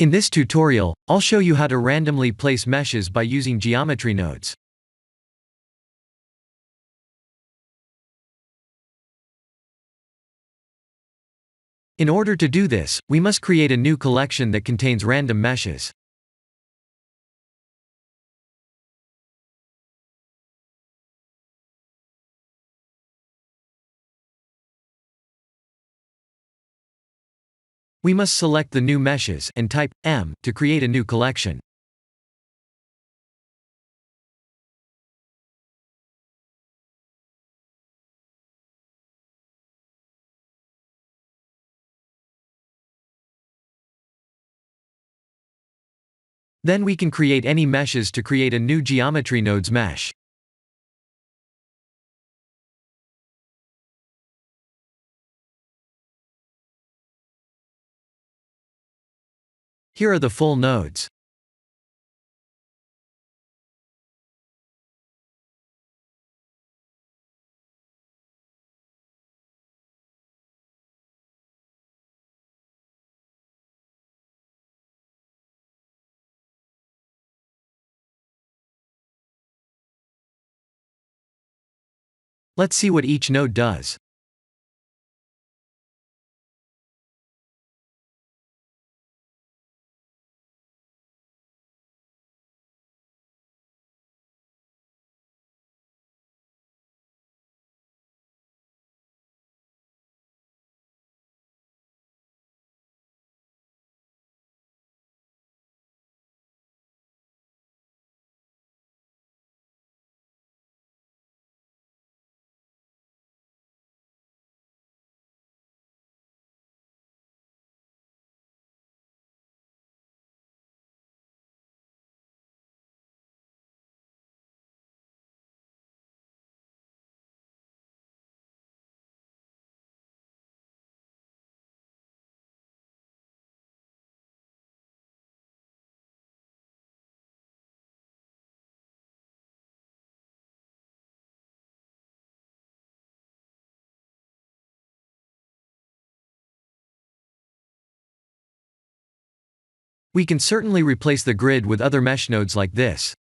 In this tutorial, I'll show you how to randomly place meshes by using geometry nodes. In order to do this, we must create a new collection that contains random meshes. We must select the new meshes and type M to create a new collection. Then we can create any meshes to create a new geometry nodes mesh. Here are the full nodes. Let's see what each node does. We can certainly replace the grid with other mesh nodes like this.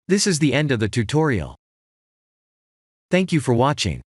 This is the end of the tutorial. Thank you for watching.